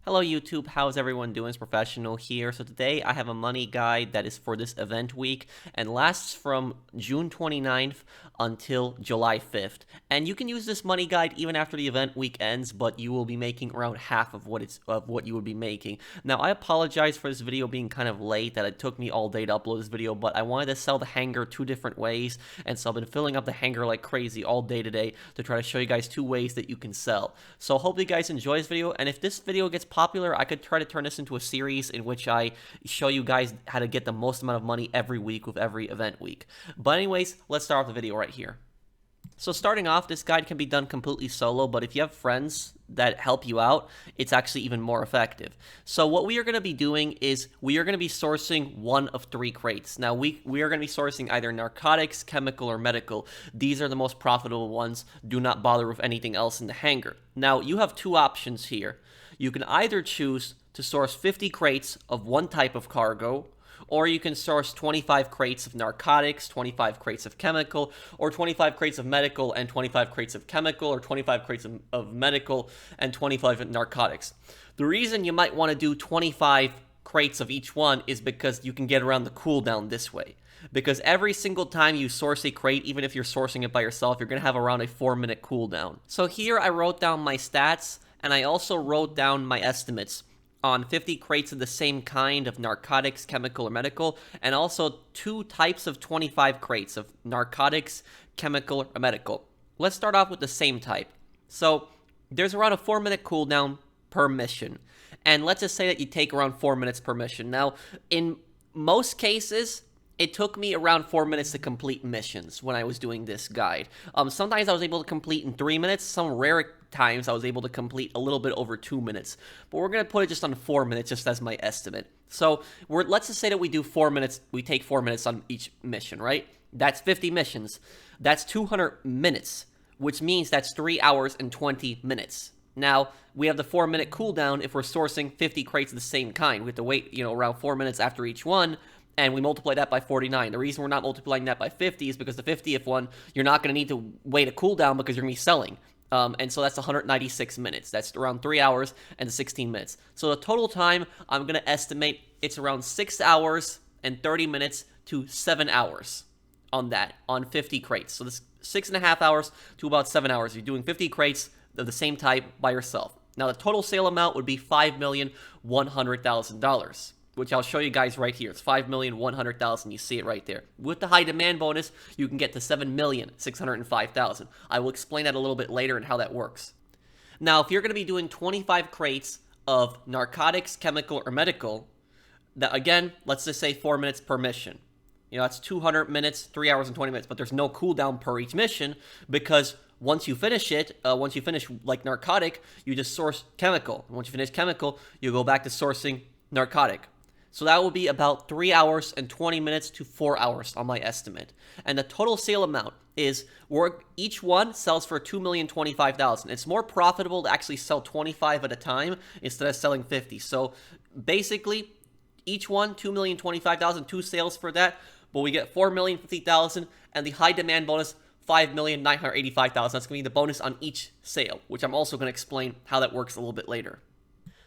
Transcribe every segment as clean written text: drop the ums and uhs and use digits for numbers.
Hello YouTube, how's everyone doing? It's Professional here. So today I have a money guide that is for this event week and lasts from June 29th until July 5th. And you can use this money guide even after the event week ends, but you will be making around half of what you would be making. Now I apologize for this video being kind of late, that it took me all day to upload this video, but I wanted to sell the Hangar two different ways, and so I've been filling up the Hangar like crazy all day today to try to show you guys two ways that you can sell. So hope you guys enjoy this video, and if this video gets popular, I could try to turn this into a series in which I show you guys how to get the most amount of money every week with every event week. But anyways, let's start off the video right here. So starting off, this guide can be done completely solo, but if you have friends that help you out, it's actually even more effective. So what we are going to be doing is we are going to be sourcing one of three crates. Now we are going to be sourcing either narcotics, chemical, or medical. These are the most profitable ones. Do not bother with anything else in the Hangar. Now you have two options here. You can either choose to source 50 crates of one type of cargo, or you can source 25 crates of narcotics, 25 crates of chemical, or 25 crates of medical and 25 crates of chemical, or 25 crates of medical and 25 of narcotics. The reason you might want to do 25 crates of each one is because you can get around the cooldown this way. Because every single time you source a crate, even if you're sourcing it by yourself, you're going to have around a 4-minute cooldown. So here I wrote down my stats, and I also wrote down my estimates on 50 crates of the same kind of narcotics, chemical, or medical, and also two types of 25 crates of narcotics, chemical, or medical. Let's start off with the same type. So there's around a 4-minute cooldown per mission, and let's just say that you take around 4 minutes per mission. Now, in most cases, it took me around 4 minutes to complete missions when I was doing this guide. Sometimes I was able to complete in 3 minutes. Some rare times I was able to complete a little bit over 2 minutes. But we're going to put it just on 4 minutes, just as my estimate. So let's just say that we do 4 minutes. We take 4 minutes on each mission, right? That's 50 missions. That's 200 minutes, which means that's 3 hours and 20 minutes. Now, we have the 4-minute cooldown if we're sourcing 50 crates of the same kind. We have to wait, around 4 minutes after each one, and we multiply that by 49. The reason we're not multiplying that by 50 is because the 50th one, you're not going to need to wait a cooldown because you're going to be selling. And so that's 196 minutes. That's around 3 hours and 16 minutes. So the total time, I'm going to estimate it's around 6 hours and 30 minutes to 7 hours on 50 crates. So this 6.5 hours to about 7 hours. You're doing 50 crates of the same type by yourself. Now the total sale amount would be $5,100,000. Which I'll show you guys right here. It's $5,100,000. You see it right there. With the high demand bonus, you can get to $7,605,000. I will explain that a little bit later and how that works. Now, if you're going to be doing 25 crates of narcotics, chemical, or medical, that again, let's just say 4 minutes per mission. That's 200 minutes, 3 hours and 20 minutes, but there's no cooldown per each mission because once you finish like narcotic, you just source chemical. Once you finish chemical, you go back to sourcing narcotic. So that will be about 3 hours and 20 minutes to 4 hours on my estimate. And the total sale amount is, each one sells for $2,025,000. It's more profitable to actually sell 25 at a time instead of selling 50. So basically, each one, $2,025,000, 2 sales for that, but we get $4,050,000, and the high demand bonus, $5,985,000. That's going to be the bonus on each sale, which I'm also going to explain how that works a little bit later.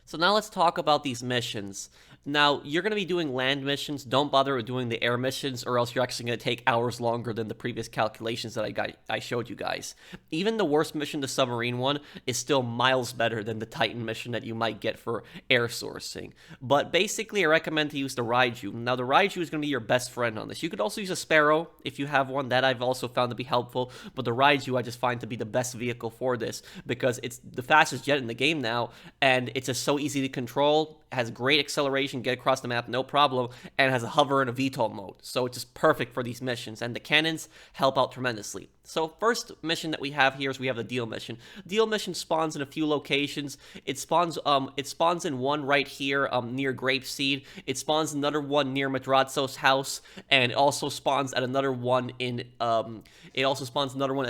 So now let's talk about these missions. Now, you're going to be doing land missions. Don't bother with doing the air missions, or else you're actually going to take hours longer than the previous calculations that I showed you guys. Even the worst mission, the Submarine one, is still miles better than the Titan mission that you might get for air sourcing. But basically, I recommend to use the Raiju. Now, the Raiju is going to be your best friend on this. You could also use a Sparrow if you have one. That I've also found to be helpful. But the Raiju I just find to be the best vehicle for this because it's the fastest jet in the game now, and it's just so easy to control. Has great acceleration, get across the map, no problem, and has a hover and a VTOL mode. So it's just perfect for these missions, and the cannons help out tremendously. So first mission that we have here is we have the deal mission. Deal mission spawns in a few locations. It spawns in one right here near Grapeseed. It spawns another one near Madrazzo's house, and it also spawns at another one at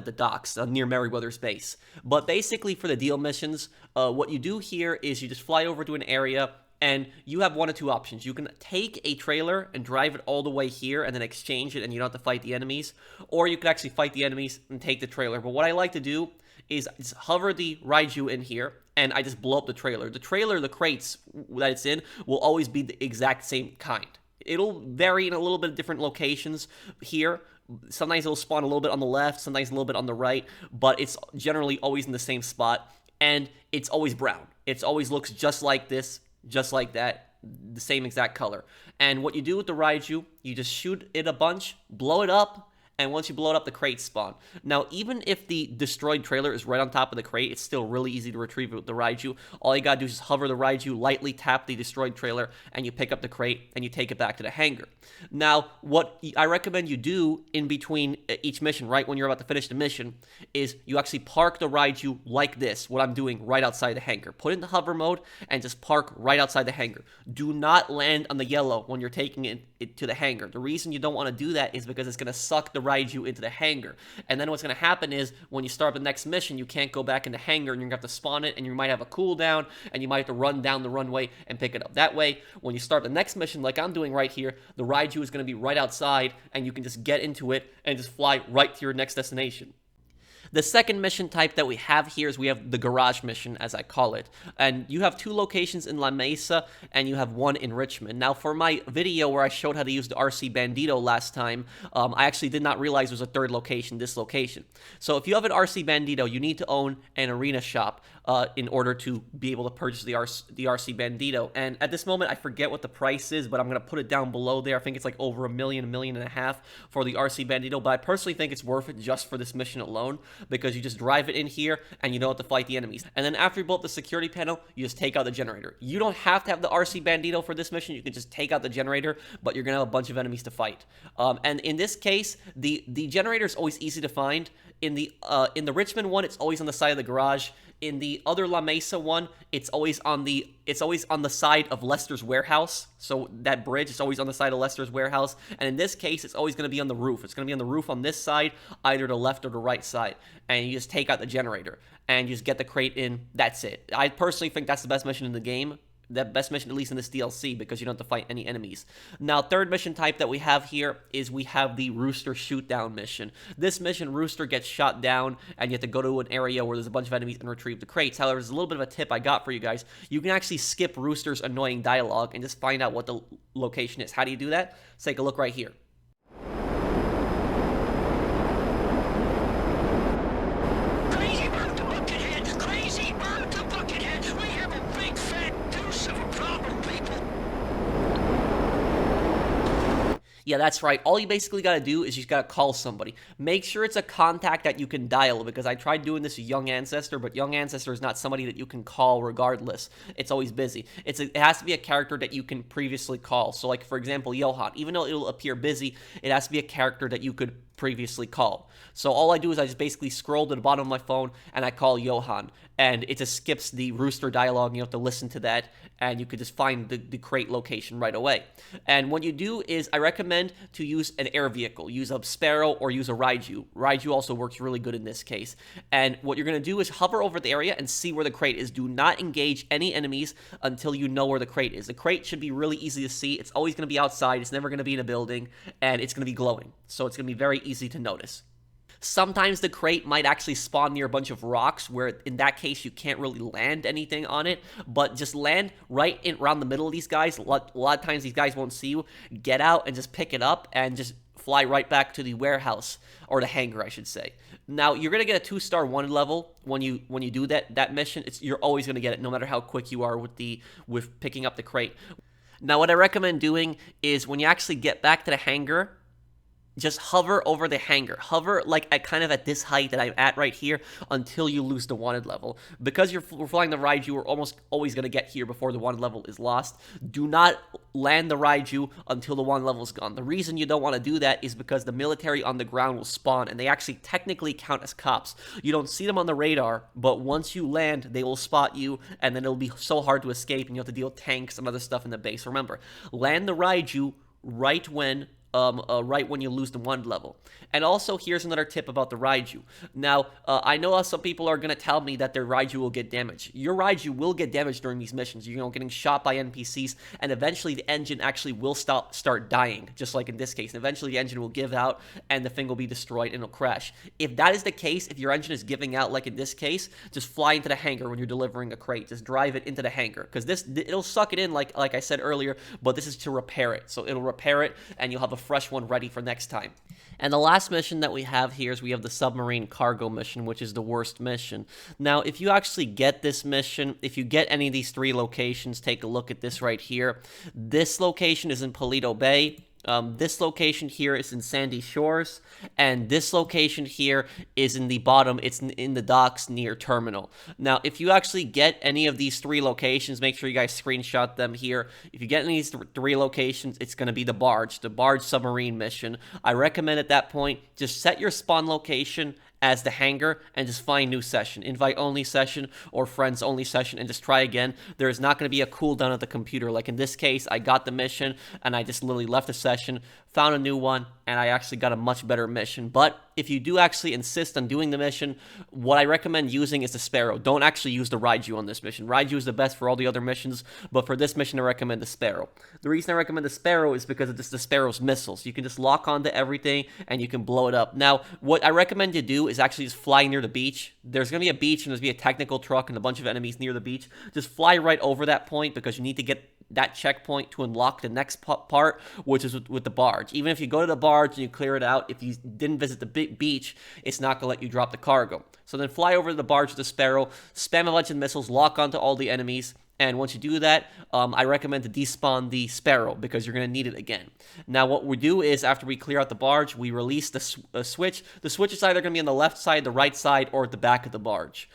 the docks near Merryweather's base. But basically for the deal missions, what you do here is you just fly over to an area, and you have one of two options. You can take a trailer and drive it all the way here and then exchange it, and you don't have to fight the enemies. Or you can actually fight the enemies and take the trailer. But what I like to do is I just hover the Raiju in here, and I just blow up the trailer. The crates that it's in, will always be the exact same kind. It'll vary in a little bit of different locations here. Sometimes it'll spawn a little bit on the left, sometimes a little bit on the right, but it's generally always in the same spot, and it's always brown. It always looks just like this, just like that, the same exact color. And what you do with the Raiju, you just shoot it a bunch, blow it up, and once you blow it up, the crates spawn. Now, even if the destroyed trailer is right on top of the crate, it's still really easy to retrieve it with the Raiju. All you gotta do is just hover the Raiju, lightly tap the destroyed trailer, and you pick up the crate, and you take it back to the hangar. Now, what I recommend you do in between each mission, right when you're about to finish the mission, is you actually park the Raiju like this, what I'm doing right outside the hangar. Put it into hover mode, and just park right outside the hangar. Do not land on the yellow when you're taking it to the hangar. The reason you don't want to do that is because it's going to suck the Raiju into the hangar. And then what's going to happen is, when you start the next mission, you can't go back in the hangar, and you're going to have to spawn it, and you might have a cooldown, and you might have to run down the runway and pick it up. That way, when you start the next mission, like I'm doing right here, the Raiju is going to be right outside, and you can just get into it and just fly right to your next destination. The second mission type that we have here is we have the garage mission, as I call it. And you have 2 locations in La Mesa, and you have 1 in Richmond. Now, for my video where I showed how to use the RC Bandito last time, I actually did not realize there was a 3rd location, this location. So if you have an RC Bandito, you need to own an arena shop in order to be able to purchase the RC Bandito. And at this moment, I forget what the price is, but I'm going to put it down below there. I think it's like over $1 million, $1.5 million for the RC Bandito, but I personally think it's worth it just for this mission alone, because you just drive it in here and you don't have to fight the enemies. And then after you blow up the security panel, you just take out the generator. You don't have to have the RC Bandito for this mission. You can just take out the generator, but you're going to have a bunch of enemies to fight. And in this case, the generator is always easy to find. In the Richmond one, it's always on the side of the garage. In the other La Mesa one, it's always on the side of Lester's warehouse. So that bridge is always on the side of Lester's warehouse. And in this case, it's always going to be on the roof. It's going to be on the roof on this side, either the left or the right side. And you just take out the generator and you just get the crate in. That's it. I personally think that's the best mission in the game. The best mission, at least in this DLC, because you don't have to fight any enemies. Now, 3rd mission type that we have here is we have the Rooster Shootdown mission. This mission, Rooster gets shot down, and you have to go to an area where there's a bunch of enemies and retrieve the crates. However, there's a little bit of a tip I got for you guys. You can actually skip Rooster's annoying dialogue and just find out what the location is. How do you do that? Let's take a look right here. Yeah, that's right. All you basically got to do is you got to call somebody. Make sure it's a contact that you can dial, because I tried doing this with Young Ancestor, but Young Ancestor is not somebody that you can call regardless. It's always busy. It has to be a character that you can previously call. So, like, for example, Johan. Even though it'll appear busy, it has to be a character that you could previously call. So all I do is I just basically scroll to the bottom of my phone and I call Johan, and it just skips the Rooster dialogue. You have to listen to that, and you could just find the crate location right away. And what you do is I recommend to use an air vehicle. Use a Sparrow or use a Raiju. Raiju also works really good in this case. And what you're going to do is hover over the area and see where the crate is. Do not engage any enemies until you know where the crate is. The crate should be really easy to see. It's always going to be outside. It's never going to be in a building, and it's going to be glowing. So it's going to be very easy to notice. Sometimes the crate might actually spawn near a bunch of rocks, where in that case you can't really land anything on it, but just land right in around the middle of these guys. A lot of times these guys won't see you. Get out and just pick it up and just fly right back to the warehouse, or the hangar, I should say. Now, you're going to get a 2-star wanted level when you do that mission. You're always going to get it, no matter how quick you are with picking up the crate. Now, what I recommend doing is when you actually get back to the hangar, just hover over the hangar. Hover like at this height that I'm at right here until you lose the wanted level. Because we're flying the Raiju, we're almost always going to get here before the wanted level is lost. Do not land the Raiju until the wanted level is gone. The reason you don't want to do that is because the military on the ground will spawn, and they actually technically count as cops. You don't see them on the radar, but once you land, they will spot you, and then it'll be so hard to escape, and you have to deal with tanks and other stuff in the base. Remember, land the Raiju right when right when you lose the one level. And also, here's another tip about the Raiju. Now, I know some people are going to tell me that their Raiju will get damaged. Your Raiju will get damaged during these missions. You know, getting shot by NPCs, and eventually the engine actually will start dying, just like in this case. And eventually the engine will give out, and the thing will be destroyed, and it'll crash. If that is the case, if your engine is giving out, like in this case, just fly into the hangar when you're delivering a crate. Just drive it into the hangar, because it'll suck it in, like I said earlier, but this is to repair it. So it'll repair it, and you'll have a fresh one ready for next time. And the last mission that we have here is we have the submarine cargo mission, which is the worst mission. Now, if you actually get this mission, if you get any of these 3 locations, take a look at this right here. This location is in Paleto Bay. This location here is in Sandy Shores, and this location here is in the bottom. It's in the docks near Terminal. Now, if you actually get any of these 3 locations, make sure you guys screenshot them here. If you get any of these 3 locations, it's going to be the barge submarine mission. I recommend at that point, just set your spawn location as the hangar and just find new session, invite only session or friends only session, and just try again. There is not going to be a cooldown of the computer. Like in this case, I got the mission and I just literally left the session, found a new one, and I actually got a much better mission. But if you do actually insist on doing the mission, what I recommend using is the Sparrow. Don't actually use the Raiju on this mission. Raiju is the best for all the other missions, but for this mission I recommend the Sparrow. The reason I recommend the Sparrow is because it's the Sparrow's missiles. You can just lock onto everything and you can blow it up. Now, what I recommend you do is actually just fly near the beach. There's going to be a beach and there's going to be a technical truck and a bunch of enemies near the beach. Just fly right over that point, because you need to get that checkpoint to unlock the next part, which is with the barge. Even if you go to the barge and you clear it out, if you didn't visit the beach, it's not going to let you drop the cargo. So then fly over to the barge with the Sparrow, spam a bunch of missiles, lock onto all the enemies, and once you do that, I recommend to despawn the Sparrow, because you're going to need it again. Now, what we do is, after we clear out the barge, we release the switch. The switch is either going to be on the left side, the right side, or at the back of the barge.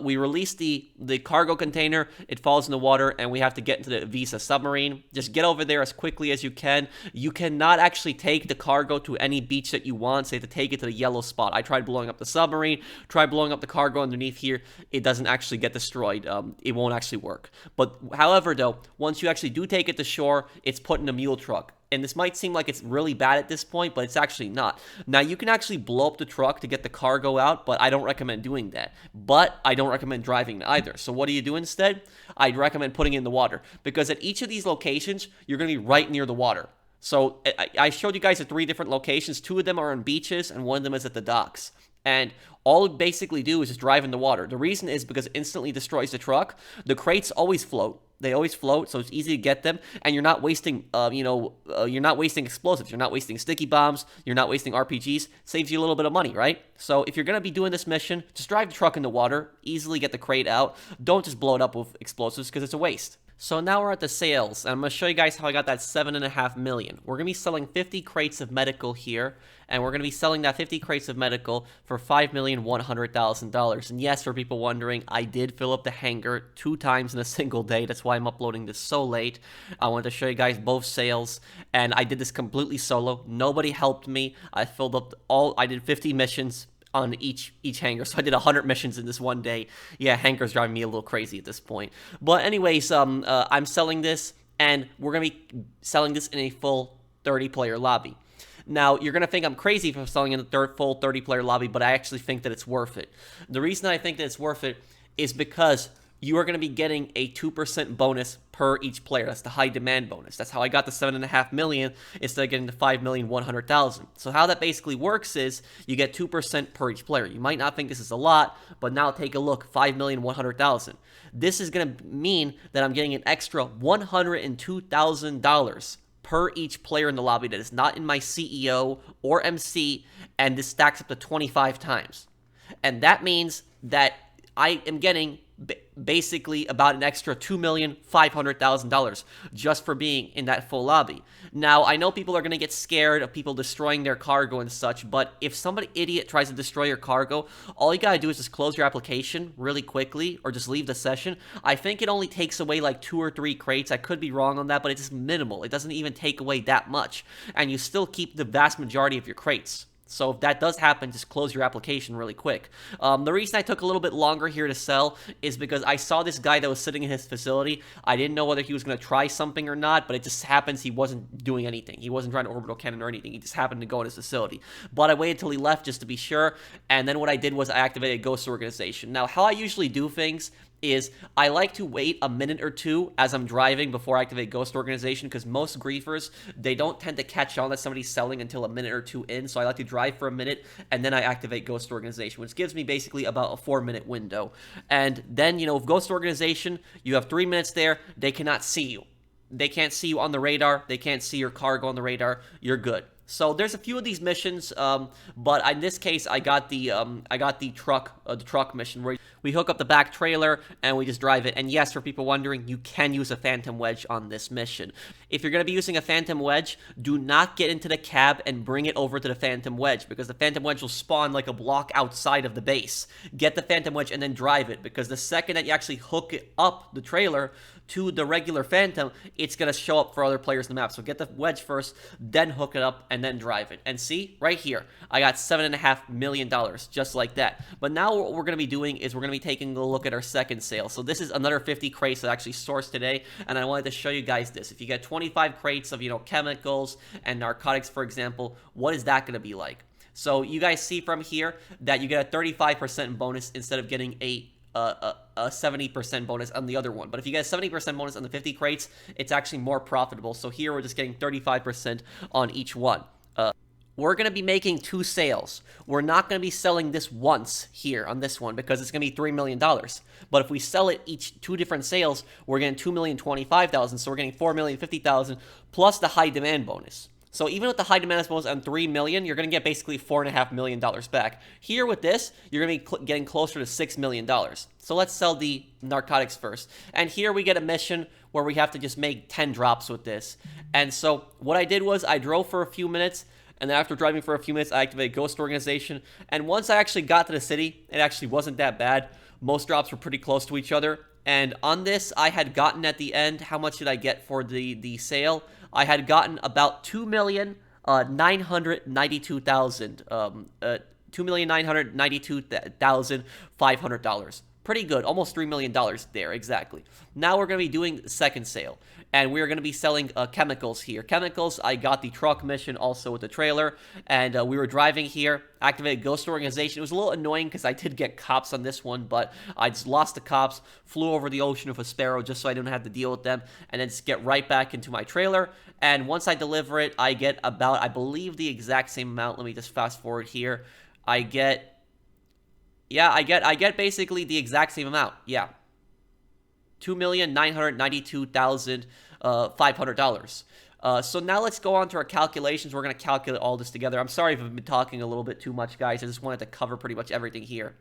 We release the cargo container. It falls in the water, and we have to get into the Visa submarine. Just get over there as quickly as you can. You cannot actually take the cargo to any beach that you want, so you have to take it to the yellow spot. I tried blowing up the submarine, tried blowing up the cargo underneath here. It doesn't actually get destroyed. It won't actually work. But however, though, once you actually do take it to shore, it's put in a mule truck. And this might seem like it's really bad at this point, but it's actually not. Now, you can actually blow up the truck to get the cargo out, but I don't recommend doing that. But I don't recommend driving either. So what do you do instead? I'd recommend putting it in the water, because at each of these locations, you're going to be right near the water. So I showed you guys the 3 different locations. 2 of them are on beaches, and 1 of them is at the docks. And all it basically do is just drive in the water. The reason is because it instantly destroys the truck. The crates always float. They always float, so it's easy to get them, and you're not wasting, you're not wasting explosives. You're not wasting sticky bombs. You're not wasting RPGs. Saves you a little bit of money, right? So if you're gonna be doing this mission, just drive the truck in the water. Easily get the crate out. Don't just blow it up with explosives, because it's a waste. So now we're at the sales, and I'm going to show you guys how I got that $7.5 million. We're going to be selling 50 crates of medical here, and we're going to be selling that 50 crates of medical for $5,100,000. And yes, for people wondering, I did fill up the hangar 2 times in a single day. That's why I'm uploading this so late. I wanted to show you guys both sales, and I did this completely solo. Nobody helped me. I filled up I did 50 missions on each hangar, so I did 100 missions in this one day. Yeah, Hangar's driving me a little crazy at this point. But anyways, I'm selling this, and we're gonna be selling this in a full 30-player lobby. Now, you're gonna think I'm crazy for selling in a full 30-player lobby, but I actually think that it's worth it. The reason I think that it's worth it is because you are going to be getting a 2% bonus per each player. That's the high demand bonus. That's how I got the $7.5 million instead of getting the $5,100,000. So how that basically works is you get 2% per each player. You might not think this is a lot, but now take a look, $5,100,000. This is going to mean that I'm getting an extra $102,000 per each player in the lobby that is not in my CEO or MC, and this stacks up to 25 times. And that means that I am getting basically about an extra $2,500,000 just for being in that full lobby. Now, I know people are going to get scared of people destroying their cargo and such, but if somebody idiot tries to destroy your cargo, all you got to do is just close your application really quickly or just leave the session. I think it only takes away like 2 or 3 crates. I could be wrong on that, but it's just minimal. It doesn't even take away that much, and you still keep the vast majority of your crates. So if that does happen, just close your application really quick. The reason I took a little bit longer here to sell is because I saw this guy that was sitting in his facility. I didn't know whether he was going to try something or not, but it just happens he wasn't doing anything. He wasn't trying to orbital cannon or anything. He just happened to go in his facility. But I waited till he left just to be sure, and then what I did was I activated Ghost Organization. Now, how I usually do things is I like to wait a minute or two as I'm driving before I activate Ghost Organization, because most griefers, they don't tend to catch on that somebody's selling until a minute or two in, so I like to drive for a minute, and then I activate Ghost Organization, which gives me basically about a 4-minute window. And then, with Ghost Organization, you have 3 minutes there, they cannot see you. They can't see you on the radar, they can't see your cargo on the radar, you're good. So there's a few of these missions, but in this case, I got the truck mission where we hook up the back trailer and we just drive it. And yes, for people wondering, you can use a Phantom Wedge on this mission. If you're going to be using a Phantom Wedge, do not get into the cab and bring it over to the Phantom Wedge, because the Phantom Wedge will spawn like a block outside of the base. Get the Phantom Wedge and then drive it, because the second that you actually hook it up, the trailer, to the regular Phantom, it's going to show up for other players in the map. So get the Wedge first, then hook it up, and then drive it. And see, right here, I got $7.5 million, just like that. But now what we're going to be doing is we're going to be taking a look at our second sale. So this is another 50 crates that I actually sourced today, and I wanted to show you guys this. If you get 25 crates of, chemicals and narcotics, for example, what is that going to be like? So you guys see from here that you get a 35% bonus instead of getting a 70% bonus on the other one. But if you get a 70% bonus on the 50 crates, it's actually more profitable. So here we're just getting 35% on each one. We're going to be making 2 sales. We're not going to be selling this once here on this one because it's going to be $3 million. But if we sell it each 2 different sales, we're getting $2,025,000. So we're getting $4,050,000 plus the high demand bonus. So even with the high demand bonus on $3 million, you're going to get basically $4.5 million back. Here with this, you're going to be getting closer to $6 million. So let's sell the narcotics first. And here we get a mission where we have to just make 10 drops with this. And so what I did was I drove for a few minutes, and then after driving for a few minutes, I activated Ghost Organization. And once I actually got to the city, it actually wasn't that bad. Most drops were pretty close to each other. And on this, I had gotten at the end, how much did I get for the sale? I had gotten about $2,992,000, $2,992,500. Pretty good, almost $3 million there, exactly. Now we're going to be doing the second sale, and we're going to be selling chemicals here. Chemicals, I got the truck mission also with the trailer, and we were driving here, activated Ghost Organization. It was a little annoying because I did get cops on this one, but I just lost the cops, flew over the ocean with a Sparrow just so I didn't have to deal with them, and then just get right back into my trailer. And once I deliver it, I get about, I believe, the exact same amount. Let me just fast forward here. I get basically the exact same amount. Yeah. $2,992,500. So now let's go on to our calculations. We're going to calculate all this together. I'm sorry if I've been talking a little bit too much, guys. I just wanted to cover pretty much everything here.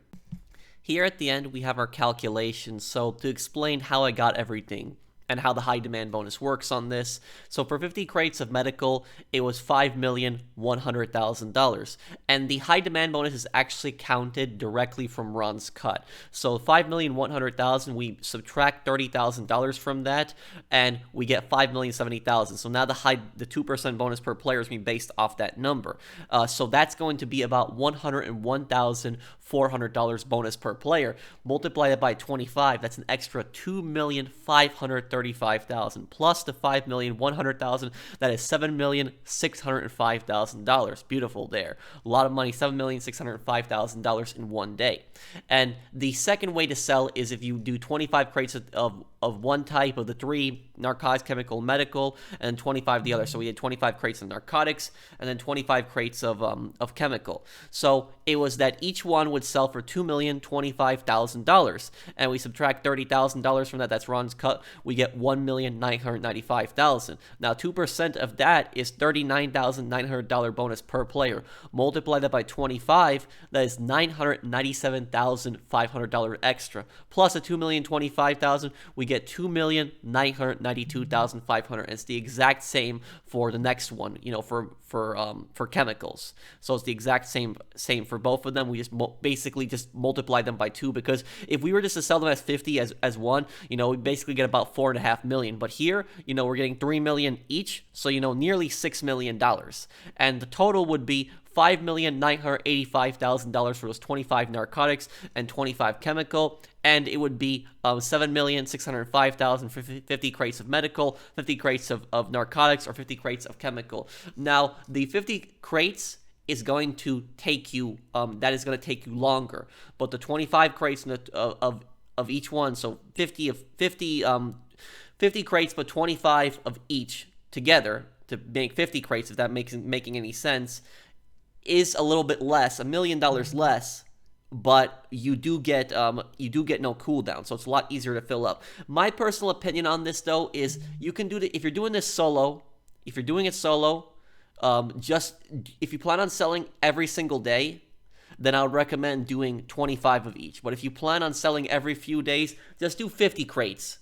Here at the end, we have our calculations. So to explain how I got everything and how the high demand bonus works on this. So for 50 crates of medical, it was $5,100,000. And the high demand bonus is actually counted directly from Ron's cut. So $5,100,000, we subtract $30,000 from that, and we get $5,070,000. So now the 2% bonus per player is being based off that number. So that's going to be about $101,400 bonus per player. Multiply that by 25, that's an extra $2,535,000 plus the $5,100,000, that is $7,605,000. Beautiful there. A lot of money, $7,605,000 in one day. And the second way to sell is if you do 25 crates of one type of the 3, narcotics, chemical, medical, and then 25 the other. So we had 25 crates of narcotics and then 25 crates of chemical. So it was that each one would sell for $2,025,000, and we subtract $30,000 from that. That's Ron's cut. We get $1,995,000. Now 2% of that is $39,900 bonus per player. Multiply that by 25. That is $997,500 extra. Plus a $2,025,000, we get get 2,992,500. It's the exact same for the next one, for chemicals. So it's the exact same for both of them. We just basically just multiply them by 2, because if we were just to sell them as 50 as one, we basically get about 4.5 million. But here, we're getting 3 million each, so nearly $6 million, and the total would be $5,985,000 for those 25 narcotics and 25 chemical, and it would be 7,605,000 for 50 crates of medical, 50 crates of narcotics, or 50 crates of chemical. Now, the 50 crates is going to take you longer, but the 25 crates of each one, so 50 crates, but 25 of each together to make 50 crates, if that making any sense, is a little bit less, $1 million less, but you do get no cooldown, so it's a lot easier to fill up. My personal opinion on this, though, is you can do it if you're doing this solo. If you're doing it solo, just if you plan on selling every single day, then I would recommend doing 25 of each. But if you plan on selling every few days, just do 50 crates.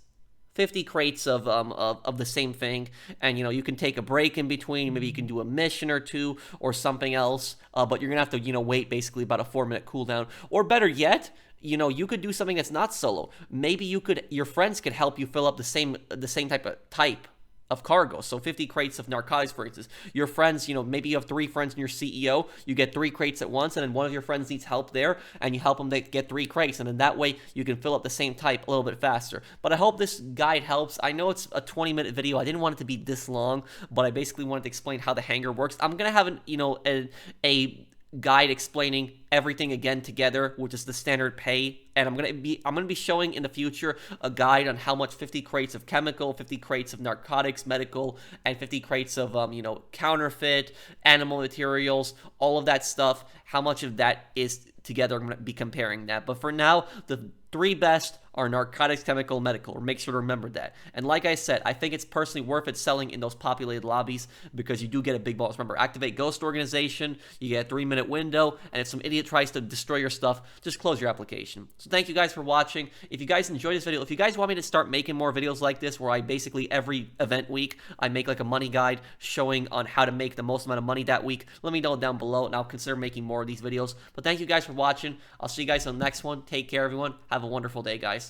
50 crates of the same thing, and you can take a break in between. Maybe you can do a mission or two or something else, but you're gonna have to wait basically about a 4-minute cooldown. Or better yet, you could do something that's not solo. Maybe your friends could help you fill up the same type of cargo. So 50 crates of narcotics, for instance. Your friends, maybe you have 3 friends in your CEO, you get 3 crates at once, and then one of your friends needs help there, and you help them get 3 crates, and then that way you can fill up the same type a little bit faster. But I hope this guide helps. I know it's a 20-minute video. I didn't want it to be this long, but I basically wanted to explain how the Hangar works. I'm gonna have a guide explaining everything again together, which is the standard pay, and I'm gonna be showing in the future a guide on how much 50 crates of chemical, 50 crates of narcotics, medical, and 50 crates of counterfeit, animal materials, all of that stuff, how much of that is together. I'm gonna be comparing that, but for now, the 3 best are narcotics, chemical, medical. Make sure to remember that. And like I said, I think it's personally worth it selling in those populated lobbies, because you do get a big bonus. Remember, activate Ghost Organization, you get a 3-minute window, and if some idiot tries to destroy your stuff, just close your application. So thank you guys for watching. If you guys enjoyed this video, if you guys want me to start making more videos like this, where I basically every event week, I make like a money guide showing on how to make the most amount of money that week, let me know down below, and I'll consider making more of these videos. But thank you guys for watching. I'll see you guys on the next one. Take care, everyone. Have a wonderful day, guys.